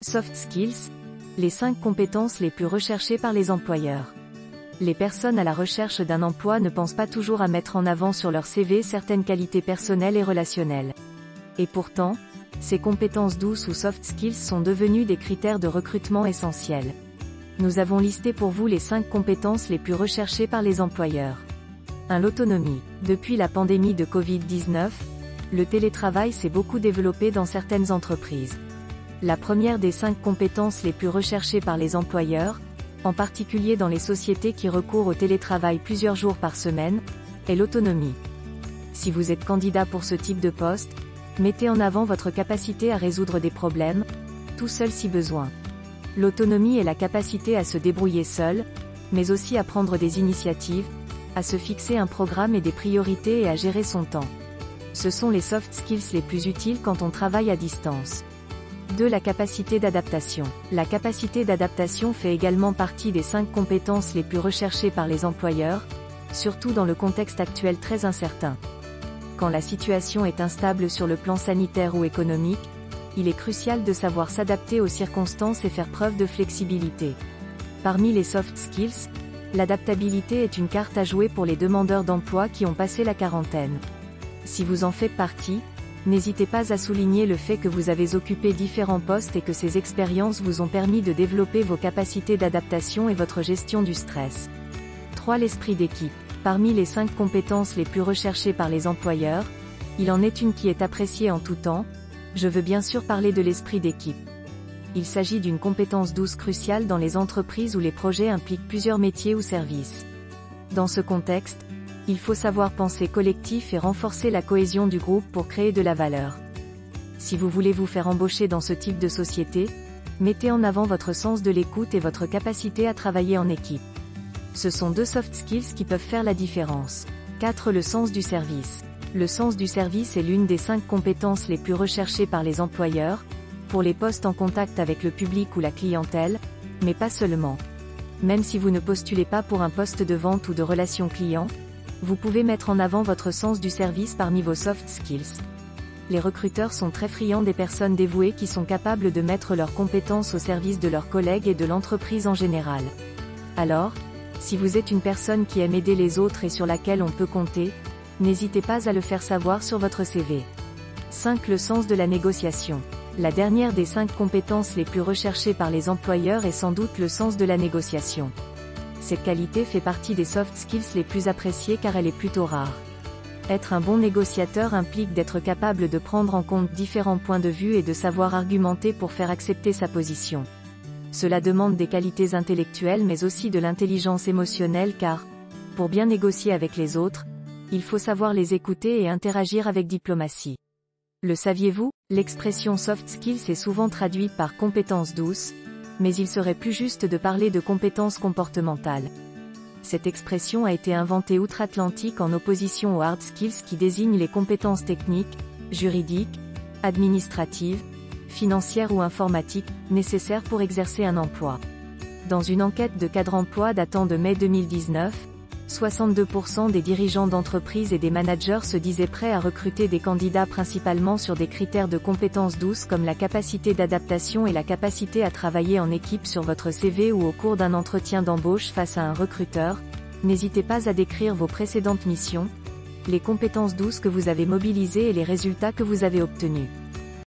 Soft skills, les 5 compétences les plus recherchées par les employeurs. Les personnes à la recherche d'un emploi ne pensent pas toujours à mettre en avant sur leur CV certaines qualités personnelles et relationnelles. Et pourtant, ces compétences douces ou soft skills sont devenues des critères de recrutement essentiels. Nous avons listé pour vous les 5 compétences les plus recherchées par les employeurs. 1. L'autonomie. Depuis la pandémie de Covid-19, le télétravail s'est beaucoup développé dans certaines entreprises. La première des 5 compétences les plus recherchées par les employeurs, en particulier dans les sociétés qui recourent au télétravail plusieurs jours par semaine, est l'autonomie. Si vous êtes candidat pour ce type de poste, mettez en avant votre capacité à résoudre des problèmes, tout seul si besoin. L'autonomie est la capacité à se débrouiller seul, mais aussi à prendre des initiatives, à se fixer un programme et des priorités et à gérer son temps. Ce sont les soft skills les plus utiles quand on travaille à distance. 2. La capacité d'adaptation. La capacité d'adaptation fait également partie des 5 compétences les plus recherchées par les employeurs, surtout dans le contexte actuel très incertain. Quand la situation est instable sur le plan sanitaire ou économique, il est crucial de savoir s'adapter aux circonstances et faire preuve de flexibilité. Parmi les soft skills, l'adaptabilité est une carte à jouer pour les demandeurs d'emploi qui ont passé la quarantaine. Si vous en faites partie, n'hésitez pas à souligner le fait que vous avez occupé différents postes et que ces expériences vous ont permis de développer vos capacités d'adaptation et votre gestion du stress. 3. L'esprit d'équipe. Parmi les 5 compétences les plus recherchées par les employeurs, il en est une qui est appréciée en tout temps. Je veux bien sûr parler de l'esprit d'équipe. Il s'agit d'une compétence douce cruciale dans les entreprises où les projets impliquent plusieurs métiers ou services. Dans ce contexte, il faut savoir penser collectif et renforcer la cohésion du groupe pour créer de la valeur. Si vous voulez vous faire embaucher dans ce type de société, mettez en avant votre sens de l'écoute et votre capacité à travailler en équipe. Ce sont 2 soft skills qui peuvent faire la différence. 4. Le sens du service. Le sens du service est l'une des 5 compétences les plus recherchées par les employeurs, pour les postes en contact avec le public ou la clientèle, mais pas seulement. Même si vous ne postulez pas pour un poste de vente ou de relation client, vous pouvez mettre en avant votre sens du service parmi vos soft skills. Les recruteurs sont très friands des personnes dévouées qui sont capables de mettre leurs compétences au service de leurs collègues et de l'entreprise en général. Alors, si vous êtes une personne qui aime aider les autres et sur laquelle on peut compter, n'hésitez pas à le faire savoir sur votre CV. 5. Le sens de la négociation. La dernière des 5 compétences les plus recherchées par les employeurs est sans doute le sens de la négociation. Cette qualité fait partie des soft skills les plus appréciées car elle est plutôt rare. Être un bon négociateur implique d'être capable de prendre en compte différents points de vue et de savoir argumenter pour faire accepter sa position. Cela demande des qualités intellectuelles mais aussi de l'intelligence émotionnelle car, pour bien négocier avec les autres, il faut savoir les écouter et interagir avec diplomatie. Le saviez-vous, l'expression soft skills est souvent traduite par compétences douces, mais il serait plus juste de parler de compétences comportementales. Cette expression a été inventée outre-Atlantique en opposition aux hard skills qui désignent les compétences techniques, juridiques, administratives, financières ou informatiques, nécessaires pour exercer un emploi. Dans une enquête de Cadre Emploi datant de mai 2019, 62% des dirigeants d'entreprises et des managers se disaient prêts à recruter des candidats principalement sur des critères de compétences douces comme la capacité d'adaptation et la capacité à travailler en équipe sur votre CV ou au cours d'un entretien d'embauche face à un recruteur. N'hésitez pas à décrire vos précédentes missions, les compétences douces que vous avez mobilisées et les résultats que vous avez obtenus.